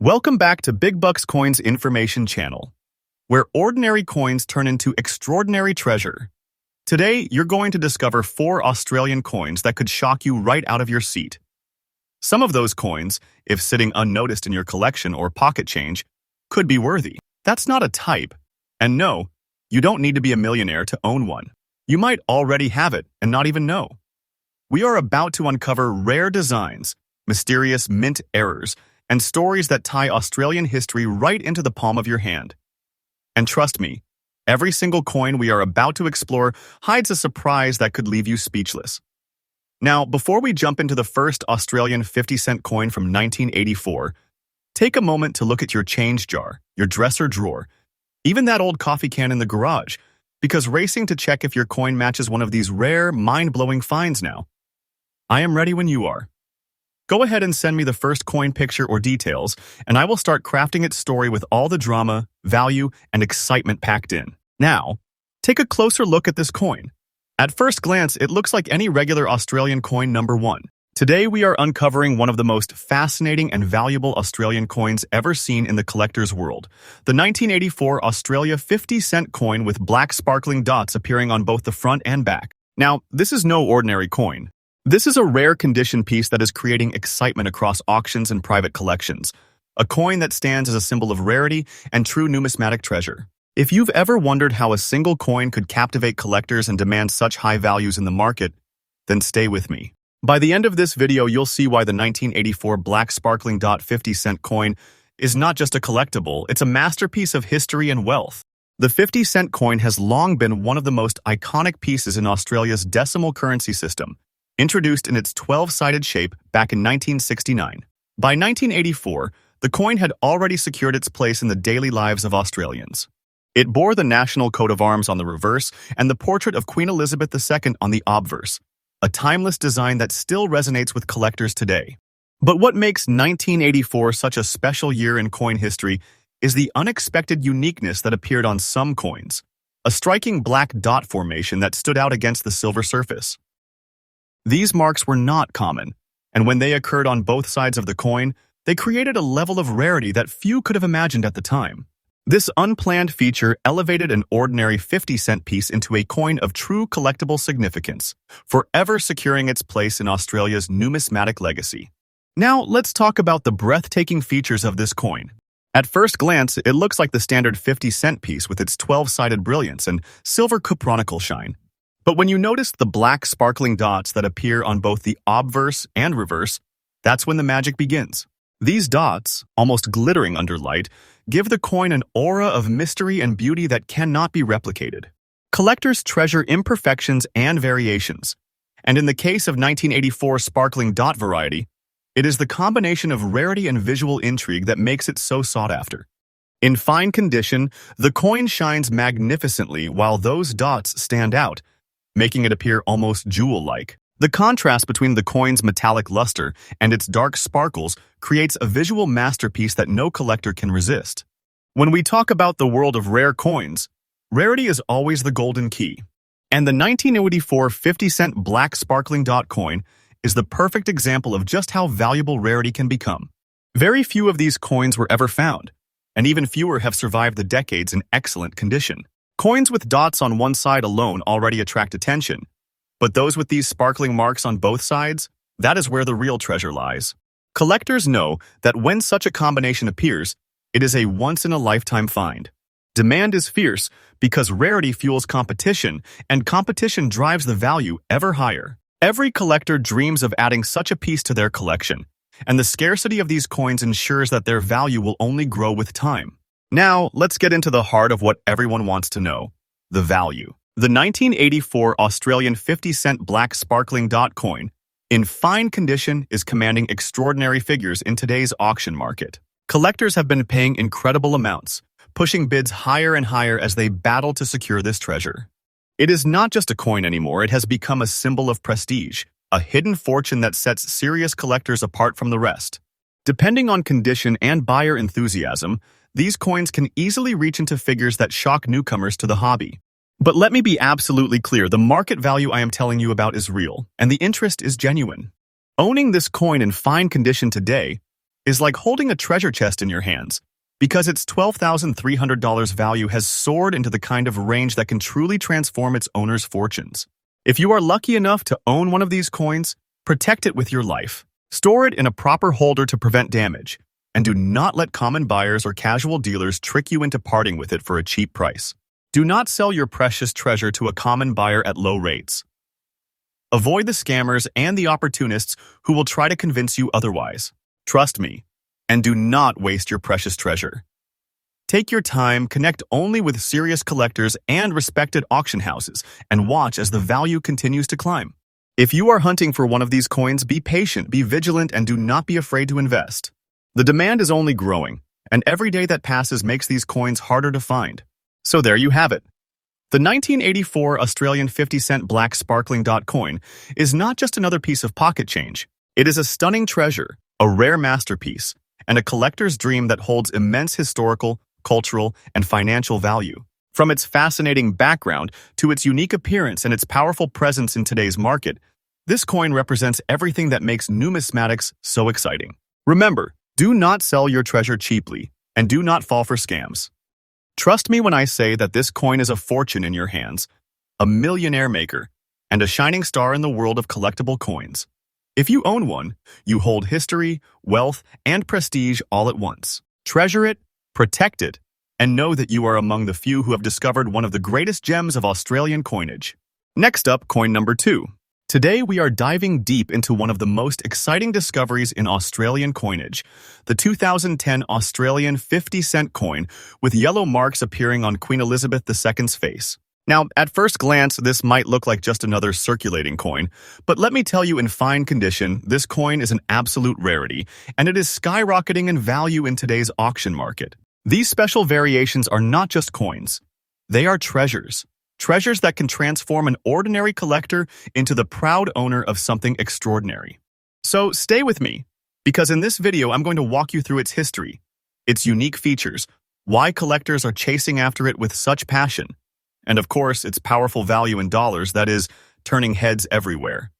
Welcome back to Big Bucks Coins Information Channel, where ordinary coins turn into extraordinary treasure. Today, you're going to discover 4 Australian coins that could shock you right out of your seat. Some of those coins, if sitting unnoticed in your collection or pocket change, could be worthy. That's not a type. And no, you don't need to be a millionaire to own one. You might already have it and not even know. We are about to uncover rare designs, mysterious mint errors, and stories that tie Australian history right into the palm of your hand. And trust me, every single coin we are about to explore hides a surprise that could leave you speechless. Now, before we jump into the first Australian 50-cent coin from 1984, take a moment to look at your change jar, your dresser drawer, even that old coffee can in the garage, because racing to check if your coin matches one of these rare, mind-blowing finds now. I am ready when you are. Go ahead and send me the first coin picture or details, and I will start crafting its story with all the drama, value, and excitement packed in. Now, take a closer look at this coin. At first glance, it looks like any regular Australian coin number 1. Today, we are uncovering one of the most fascinating and valuable Australian coins ever seen in the collector's world. The 1984 Australia 50-cent coin with black sparkling dots appearing on both the front and back. Now, this is no ordinary coin. This is a rare condition piece that is creating excitement across auctions and private collections, a coin that stands as a symbol of rarity and true numismatic treasure. If you've ever wondered how a single coin could captivate collectors and demand such high values in the market, then stay with me. By the end of this video, you'll see why the 1984 black sparkling dot 50-cent coin is not just a collectible, it's a masterpiece of history and wealth. The 50-cent coin has long been one of the most iconic pieces in Australia's decimal currency system, introduced in its 12-sided shape back in 1969. By 1984, the coin had already secured its place in the daily lives of Australians. It bore the national coat of arms on the reverse and the portrait of Queen Elizabeth II on the obverse, a timeless design that still resonates with collectors today. But what makes 1984 such a special year in coin history is the unexpected uniqueness that appeared on some coins, a striking black dot formation that stood out against the silver surface. These marks were not common, and when they occurred on both sides of the coin, they created a level of rarity that few could have imagined at the time. This unplanned feature elevated an ordinary 50-cent piece into a coin of true collectible significance, forever securing its place in Australia's numismatic legacy. Now, let's talk about the breathtaking features of this coin. At first glance, it looks like the standard 50-cent piece with its 12-sided brilliance and silver cupronical shine. But when you notice the black sparkling dots that appear on both the obverse and reverse, that's when the magic begins. These dots, almost glittering under light, give the coin an aura of mystery and beauty that cannot be replicated. Collectors treasure imperfections and variations, and in the case of 1984 sparkling dot variety, it is the combination of rarity and visual intrigue that makes it so sought after. In fine condition, the coin shines magnificently while those dots stand out, making it appear almost jewel-like. The contrast between the coin's metallic luster and its dark sparkles creates a visual masterpiece that no collector can resist. When we talk about the world of rare coins, rarity is always the golden key. And the 1984 50-cent black sparkling dot coin is the perfect example of just how valuable rarity can become. Very few of these coins were ever found, and even fewer have survived the decades in excellent condition. Coins with dots on one side alone already attract attention, but those with these sparkling marks on both sides, that is where the real treasure lies. Collectors know that when such a combination appears, it is a once-in-a-lifetime find. Demand is fierce because rarity fuels competition, and competition drives the value ever higher. Every collector dreams of adding such a piece to their collection, and the scarcity of these coins ensures that their value will only grow with time. Now, let's get into the heart of what everyone wants to know, the value. The 1984 Australian 50-cent black sparkling dot coin, in fine condition, is commanding extraordinary figures in today's auction market. Collectors have been paying incredible amounts, pushing bids higher and higher as they battle to secure this treasure. It is not just a coin anymore, it has become a symbol of prestige, a hidden fortune that sets serious collectors apart from the rest. Depending on condition and buyer enthusiasm, these coins can easily reach into figures that shock newcomers to the hobby. But let me be absolutely clear, the market value I am telling you about is real, and the interest is genuine. Owning this coin in fine condition today is like holding a treasure chest in your hands, because its $12,300 value has soared into the kind of range that can truly transform its owner's fortunes. If you are lucky enough to own one of these coins, protect it with your life. Store it in a proper holder to prevent damage, and do not let common buyers or casual dealers trick you into parting with it for a cheap price. Do not sell your precious treasure to a common buyer at low rates. Avoid the scammers and the opportunists who will try to convince you otherwise. Trust me, and do not waste your precious treasure. Take your time, connect only with serious collectors and respected auction houses, and watch as the value continues to climb. If you are hunting for one of these coins, be patient, be vigilant, and do not be afraid to invest. The demand is only growing, and every day that passes makes these coins harder to find. So there you have it. The 1984 Australian 50-cent black sparkling dot coin is not just another piece of pocket change. It is a stunning treasure, a rare masterpiece, and a collector's dream that holds immense historical, cultural, and financial value. From its fascinating background to its unique appearance and its powerful presence in today's market, this coin represents everything that makes numismatics so exciting. Remember, do not sell your treasure cheaply, and do not fall for scams. Trust me when I say that this coin is a fortune in your hands, a millionaire maker, and a shining star in the world of collectible coins. If you own one, you hold history, wealth, and prestige all at once. Treasure it, protect it, and know that you are among the few who have discovered one of the greatest gems of Australian coinage. Next up, coin number 2. Today we are diving deep into one of the most exciting discoveries in Australian coinage, the 2010 Australian 50-cent coin with yellow marks appearing on Queen Elizabeth II's face. Now, at first glance, this might look like just another circulating coin, but let me tell you in fine condition, this coin is an absolute rarity, and it is skyrocketing in value in today's auction market. These special variations are not just coins. They are treasures. Treasures that can transform an ordinary collector into the proud owner of something extraordinary. So stay with me, because in this video I'm going to walk you through its history, its unique features, why collectors are chasing after it with such passion, and of course its powerful value in dollars that is turning heads everywhere.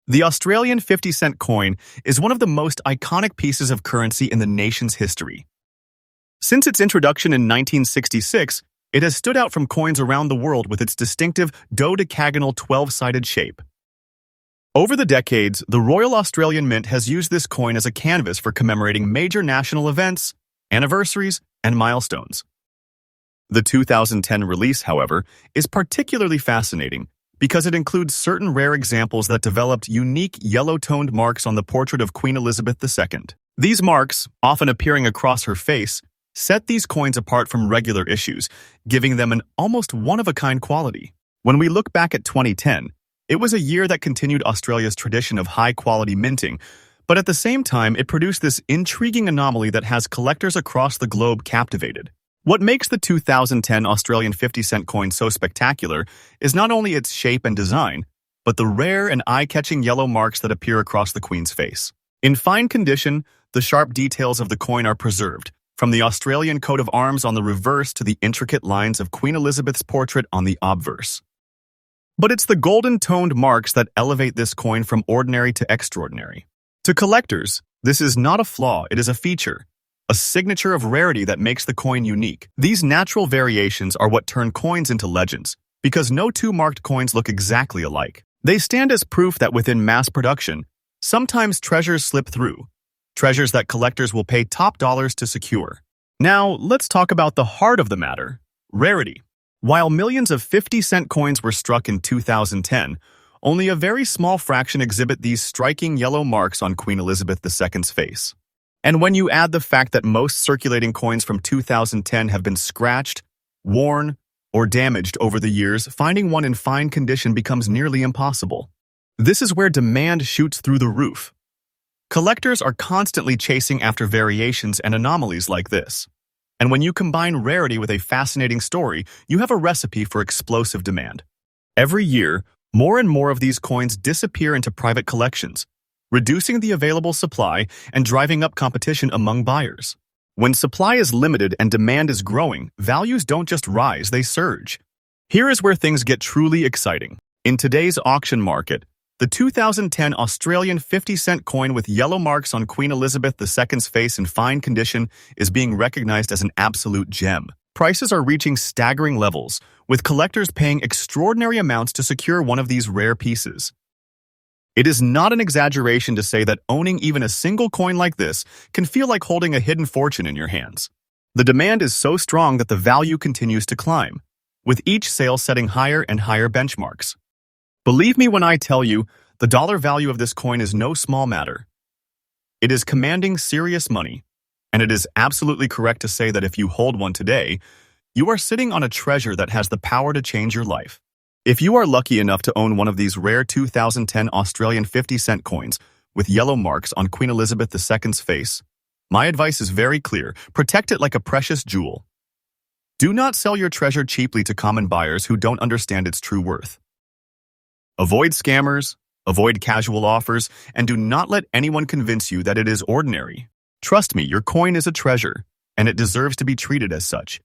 The Australian 50-cent coin is one of the most iconic pieces of currency in the nation's history. Since its introduction in 1966, it has stood out from coins around the world with its distinctive dodecagonal 12-sided shape. Over the decades, the Royal Australian Mint has used this coin as a canvas for commemorating major national events, anniversaries, and milestones. The 2010 release, however, is particularly fascinating because it includes certain rare examples that developed unique yellow-toned marks on the portrait of Queen Elizabeth II. These marks, often appearing across her face, set these coins apart from regular issues, giving them an almost one-of-a-kind quality. When we look back at 2010, it was a year that continued Australia's tradition of high-quality minting, but at the same time, it produced this intriguing anomaly that has collectors across the globe captivated. What makes the 2010 Australian 50-cent coin so spectacular is not only its shape and design, but the rare and eye-catching yellow marks that appear across the Queen's face. In fine condition, the sharp details of the coin are preserved, from the Australian coat of arms on the reverse to the intricate lines of Queen Elizabeth's portrait on the obverse. But it's the golden-toned marks that elevate this coin from ordinary to extraordinary. To collectors, this is not a flaw, it is a feature, a signature of rarity that makes the coin unique. These natural variations are what turn coins into legends, because no two marked coins look exactly alike. They stand as proof that within mass production, sometimes treasures slip through, treasures that collectors will pay top dollars to secure. Now, let's talk about the heart of the matter, rarity. While millions of 50-cent coins were struck in 2010, only a very small fraction exhibit these striking yellow marks on Queen Elizabeth II's face. And when you add the fact that most circulating coins from 2010 have been scratched, worn, or damaged over the years, finding one in fine condition becomes nearly impossible. This is where demand shoots through the roof. Collectors are constantly chasing after variations and anomalies like this. And when you combine rarity with a fascinating story, you have a recipe for explosive demand. Every year, more and more of these coins disappear into private collections, reducing the available supply and driving up competition among buyers. When supply is limited and demand is growing, values don't just rise, they surge. Here is where things get truly exciting. In today's auction market, The 2010 Australian 50-cent coin with yellow marks on Queen Elizabeth II's face in fine condition is being recognized as an absolute gem. Prices are reaching staggering levels, with collectors paying extraordinary amounts to secure one of these rare pieces. It is not an exaggeration to say that owning even a single coin like this can feel like holding a hidden fortune in your hands. The demand is so strong that the value continues to climb, with each sale setting higher and higher benchmarks. Believe me when I tell you, the dollar value of this coin is no small matter. It is commanding serious money, and it is absolutely correct to say that if you hold one today, you are sitting on a treasure that has the power to change your life. If you are lucky enough to own one of these rare 2010 Australian 50-cent coins with yellow marks on Queen Elizabeth II's face, my advice is very clear: protect it like a precious jewel. Do not sell your treasure cheaply to common buyers who don't understand its true worth. Avoid scammers, avoid casual offers, and do not let anyone convince you that it is ordinary. Trust me, your coin is a treasure, and it deserves to be treated as such.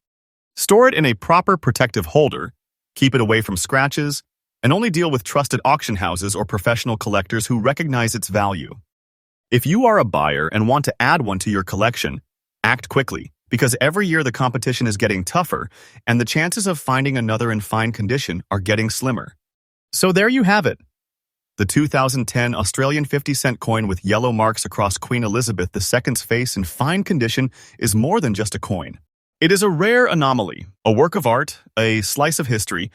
Store it in a proper protective holder, keep it away from scratches, and only deal with trusted auction houses or professional collectors who recognize its value. If you are a buyer and want to add one to your collection, act quickly, because every year the competition is getting tougher, and the chances of finding another in fine condition are getting slimmer. So there you have it. The 2010 Australian 50-cent coin with yellow marks across Queen Elizabeth II's face in fine condition is more than just a coin. It is a rare anomaly, a work of art, a slice of history,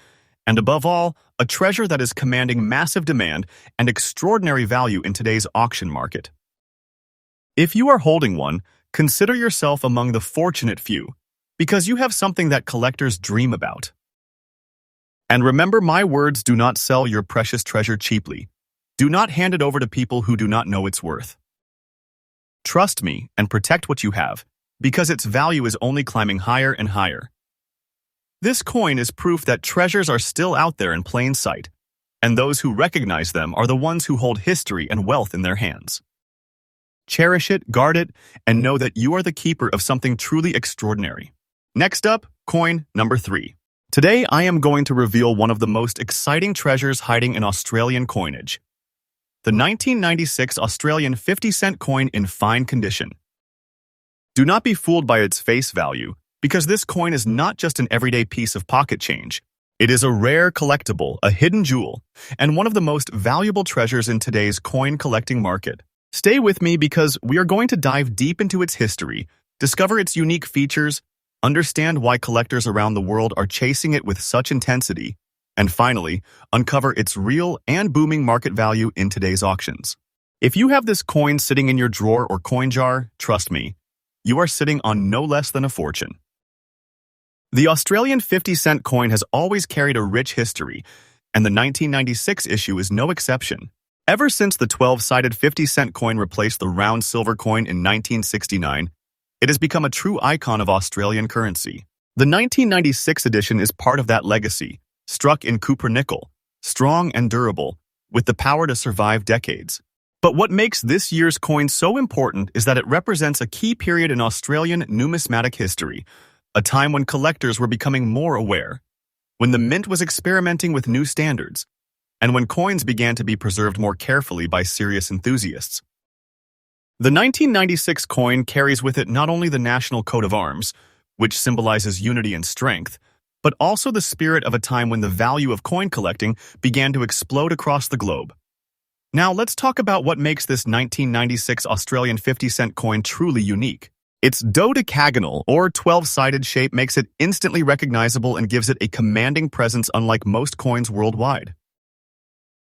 and above all, a treasure that is commanding massive demand and extraordinary value in today's auction market. If you are holding one, consider yourself among the fortunate few, because you have something that collectors dream about. And remember my words: do not sell your precious treasure cheaply. Do not hand it over to people who do not know its worth. Trust me and protect what you have, because its value is only climbing higher and higher. This coin is proof that treasures are still out there in plain sight, and those who recognize them are the ones who hold history and wealth in their hands. Cherish it, guard it, and know that you are the keeper of something truly extraordinary. Next up, coin number 3. Today, I am going to reveal one of the most exciting treasures hiding in Australian coinage: the 1996 Australian 50-cent coin in fine condition. Do not be fooled by its face value, because this coin is not just an everyday piece of pocket change. It is a rare collectible, a hidden jewel, and one of the most valuable treasures in today's coin collecting market. Stay with me because we are going to dive deep into its history, discover its unique features, understand why collectors around the world are chasing it with such intensity, and finally, uncover its real and booming market value in today's auctions. If you have this coin sitting in your drawer or coin jar, trust me, you are sitting on no less than a fortune. The Australian 50-cent coin has always carried a rich history, and the 1996 issue is no exception. Ever since the 12-sided 50-cent coin replaced the round silver coin in 1969, it has become a true icon of Australian currency. The 1996 edition is part of that legacy, struck in copper nickel, strong and durable, with the power to survive decades. But what makes this year's coin so important is that it represents a key period in Australian numismatic history, a time when collectors were becoming more aware, when the mint was experimenting with new standards, and when coins began to be preserved more carefully by serious enthusiasts. The 1996 coin carries with it not only the national coat of arms, which symbolizes unity and strength, but also the spirit of a time when the value of coin collecting began to explode across the globe. Now let's talk about what makes this 1996 Australian 50-cent coin truly unique. Its dodecagonal or 12-sided shape makes it instantly recognizable and gives it a commanding presence unlike most coins worldwide.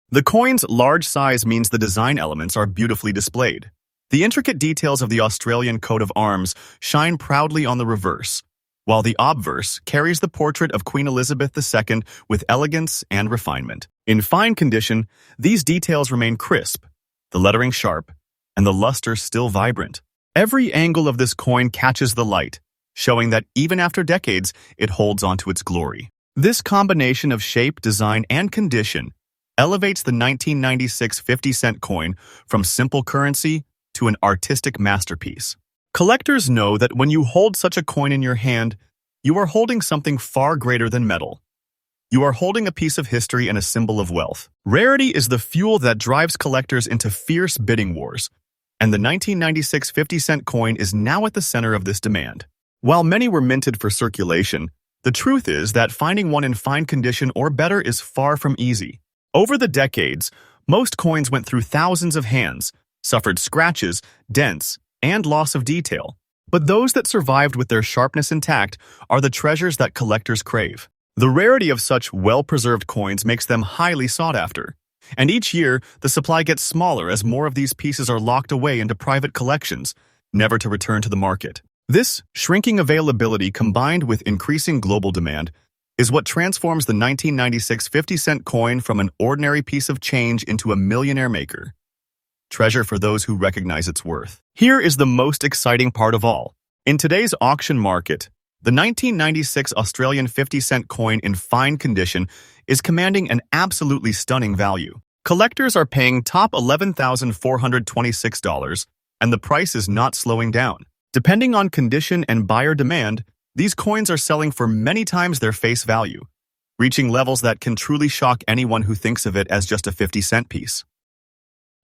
The coin's large size means the design elements are beautifully displayed. The intricate details of the Australian coat of arms shine proudly on the reverse, while the obverse carries the portrait of Queen Elizabeth II with elegance and refinement. In fine condition, these details remain crisp, the lettering sharp, and the luster still vibrant. Every angle of this coin catches the light, showing that even after decades, it holds onto its glory. This combination of shape, design, and condition elevates the 1996 50-cent coin from simple currency to an artistic masterpiece. Collectors know that when you hold such a coin in your hand, you are holding something far greater than metal. You are holding a piece of history and a symbol of wealth. Rarity is the fuel that drives collectors into fierce bidding wars, and the 1996 50-cent coin is now at the center of this demand. While many were minted for circulation, the truth is that finding one in fine condition or better is far from easy. Over the decades, most coins went through thousands of hands, suffered scratches, dents, and loss of detail. But those that survived with their sharpness intact are the treasures that collectors crave. The rarity of such well-preserved coins makes them highly sought after. And each year, the supply gets smaller as more of these pieces are locked away into private collections, never to return to the market. This shrinking availability combined with increasing global demand is what transforms the 1996 50-cent coin from an ordinary piece of change into a millionaire maker. Treasure for those who recognize its worth. Here is the most exciting part of all. In today's auction market, the 1996 Australian 50-cent coin in fine condition is commanding an absolutely stunning value. Collectors are paying top $11,426, and the price is not slowing down. Depending on condition and buyer demand, these coins are selling for many times their face value, reaching levels that can truly shock anyone who thinks of it as just a 50-cent piece.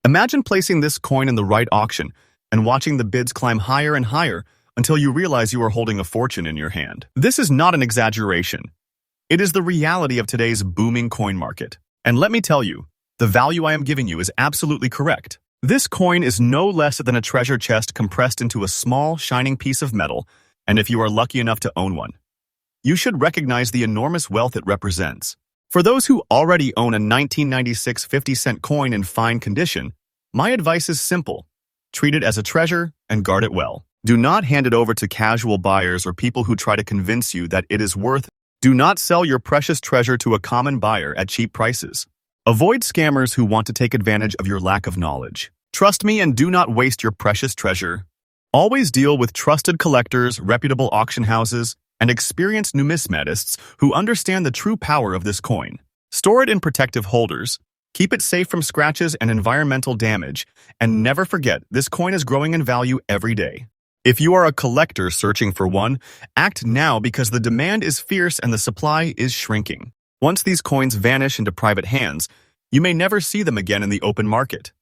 Imagine placing this coin in the right auction and watching the bids climb higher and higher until you realize you are holding a fortune in your hand. This is not an exaggeration. It is the reality of today's booming coin market. And let me tell you, the value I am giving you is absolutely correct. This coin is no less than a treasure chest compressed into a small, shining piece of metal, and if you are lucky enough to own one, you should recognize the enormous wealth it represents. For those who already own a 1996 50-cent coin in fine condition, my advice is simple. Treat it as a treasure and guard it well. Do not hand it over to casual buyers or people who try to convince you that it is worth. Do not sell your precious treasure to a common buyer at cheap prices. Avoid scammers who want to take advantage of your lack of knowledge. Trust me and do not waste your precious treasure. Always deal with trusted collectors, reputable auction houses, and experienced numismatists who understand the true power of this coin. Store it in protective holders, keep it safe from scratches and environmental damage, and never forget this coin is growing in value every day. If you are a collector searching for one, act now because the demand is fierce and the supply is shrinking. Once these coins vanish into private hands, you may never see them again in the open market.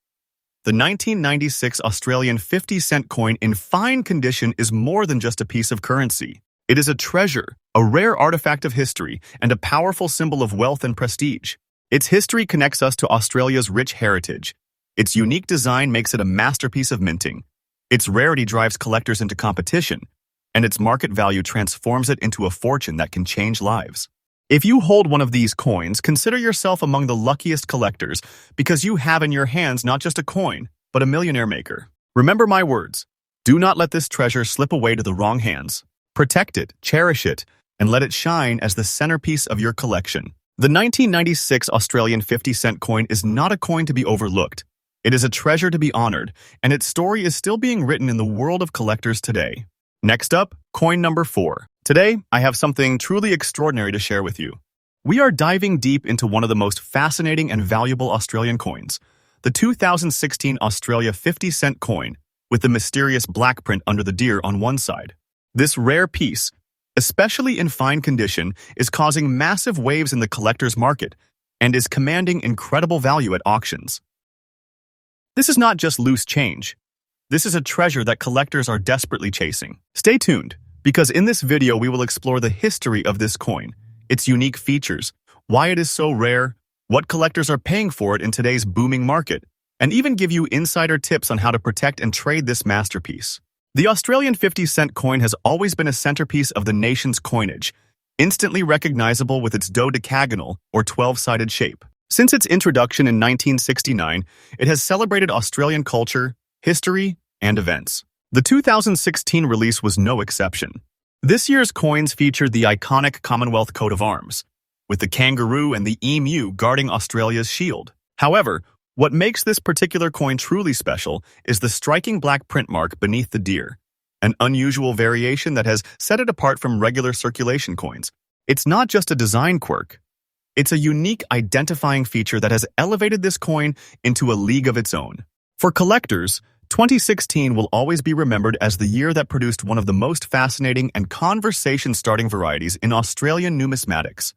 The 1996 Australian 50-cent coin in fine condition is more than just a piece of currency. It is a treasure, a rare artifact of history, and a powerful symbol of wealth and prestige. Its history connects us to Australia's rich heritage. Its unique design makes it a masterpiece of minting. Its rarity drives collectors into competition, and its market value transforms it into a fortune that can change lives. If you hold one of these coins, consider yourself among the luckiest collectors because you have in your hands not just a coin, but a millionaire maker. Remember my words. Do not let this treasure slip away to the wrong hands. Protect it, cherish it, and let it shine as the centerpiece of your collection. The 1996 Australian 50-cent coin is not a coin to be overlooked. It is a treasure to be honored, and its story is still being written in the world of collectors today. Next up, coin number 4. Today, I have something truly extraordinary to share with you. We are diving deep into one of the most fascinating and valuable Australian coins, the 2016 Australia 50-cent coin, with the mysterious black print under the deer on one side. This rare piece, especially in fine condition, is causing massive waves in the collector's market and is commanding incredible value at auctions. This is not just loose change. This is a treasure that collectors are desperately chasing. Stay tuned, because in this video we will explore the history of this coin, its unique features, why it is so rare, what collectors are paying for it in today's booming market, and even give you insider tips on how to protect and trade this masterpiece. The Australian 50-cent coin has always been a centerpiece of the nation's coinage, instantly recognizable with its dodecagonal or 12-sided shape. Since its introduction in 1969, it has celebrated Australian culture, history, and events. The 2016 release was no exception. This year's coins featured the iconic Commonwealth coat of arms, with the kangaroo and the emu guarding Australia's shield. However, what makes this particular coin truly special is the striking black print mark beneath the deer, an unusual variation that has set it apart from regular circulation coins. It's not just a design quirk. It's a unique identifying feature that has elevated this coin into a league of its own. For collectors, 2016 will always be remembered as the year that produced one of the most fascinating and conversation-starting varieties in Australian numismatics.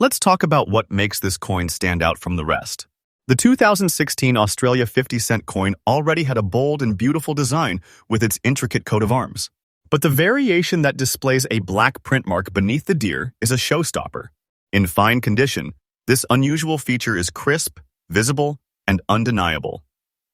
Let's talk about what makes this coin stand out from the rest. The 2016 Australia 50-cent coin already had a bold and beautiful design with its intricate coat of arms. But the variation that displays a black print mark beneath the deer is a showstopper. In fine condition, this unusual feature is crisp, visible, and undeniable.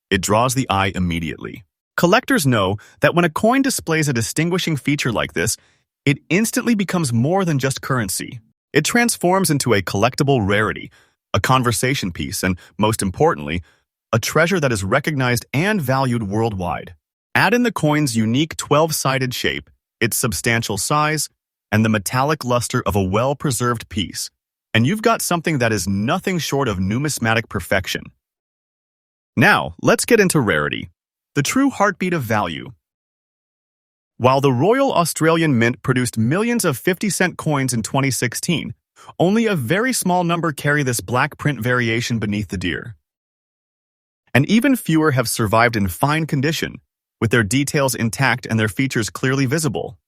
It draws the eye immediately. Collectors know that when a coin displays a distinguishing feature like this, it instantly becomes more than just currency. It transforms into a collectible rarity, a conversation piece, and, most importantly, a treasure that is recognized and valued worldwide. Add in the coin's unique 12-sided shape, its substantial size, and the metallic luster of a well-preserved piece, and you've got something that is nothing short of numismatic perfection. Now, let's get into rarity, the true heartbeat of value. While the Royal Australian Mint produced millions of 50-cent coins in 2016, only a very small number carry this black print variation beneath the deer. And even fewer have survived in fine condition, with their details intact and their features clearly visible.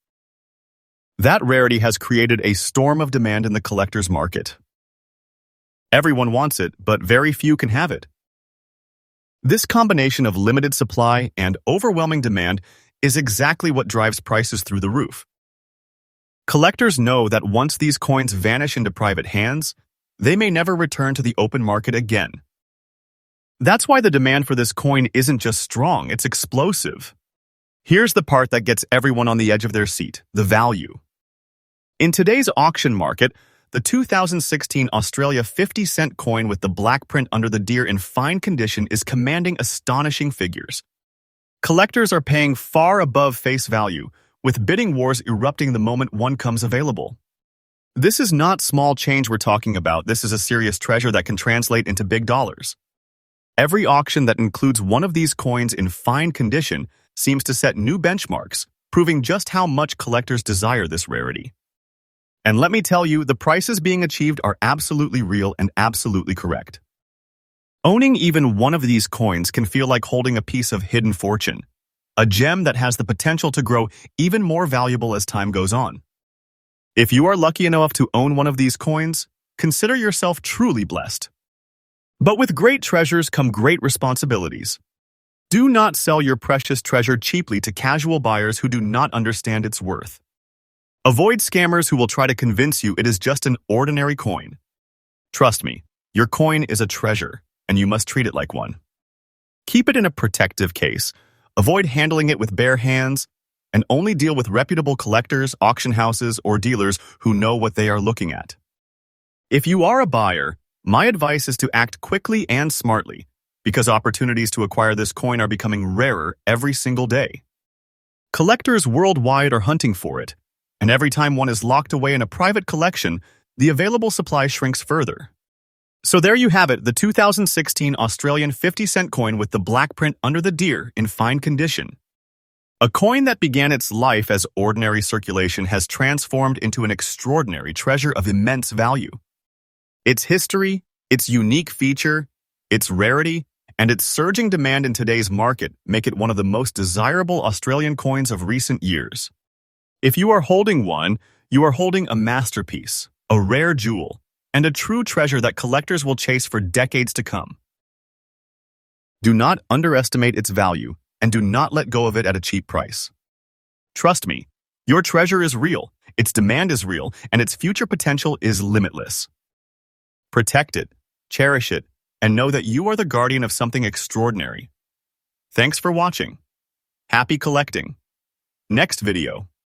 That rarity has created a storm of demand in the collector's market. Everyone wants it, but very few can have it. This combination of limited supply and overwhelming demand is exactly what drives prices through the roof. Collectors know that once these coins vanish into private hands, they may never return to the open market again. That's why the demand for this coin isn't just strong, it's explosive. Here's the part that gets everyone on the edge of their seat: the value. In today's auction market, the 2016 Australia 50-cent coin with the black print under the deer in fine condition is commanding astonishing figures. Collectors are paying far above face value, with bidding wars erupting the moment one comes available. This is not small change we're talking about, this is a serious treasure that can translate into big dollars. Every auction that includes one of these coins in fine condition seems to set new benchmarks, proving just how much collectors desire this rarity. And let me tell you, the prices being achieved are absolutely real and absolutely correct. Owning even one of these coins can feel like holding a piece of hidden fortune, a gem that has the potential to grow even more valuable as time goes on. If you are lucky enough to own one of these coins, consider yourself truly blessed. But with great treasures come great responsibilities. Do not sell your precious treasure cheaply to casual buyers who do not understand its worth. Avoid scammers who will try to convince you it is just an ordinary coin. Trust me, your coin is a treasure, and you must treat it like one. Keep it in a protective case, avoid handling it with bare hands, and only deal with reputable collectors, auction houses, or dealers who know what they are looking at. If you are a buyer, my advice is to act quickly and smartly, because opportunities to acquire this coin are becoming rarer every single day. Collectors worldwide are hunting for it, and every time one is locked away in a private collection, the available supply shrinks further. So there you have it, the 2016 Australian 50-cent coin with the black print under the deer in fine condition. A coin that began its life as ordinary circulation has transformed into an extraordinary treasure of immense value. Its history, its unique feature, its rarity, and its surging demand in today's market make it one of the most desirable Australian coins of recent years. If you are holding one, you are holding a masterpiece, a rare jewel, and a true treasure that collectors will chase for decades to come. Do not underestimate its value, and do not let go of it at a cheap price. Trust me, your treasure is real, its demand is real, and its future potential is limitless. Protect it, cherish it, and know that you are the guardian of something extraordinary. Thanks for watching. Happy collecting. Next video.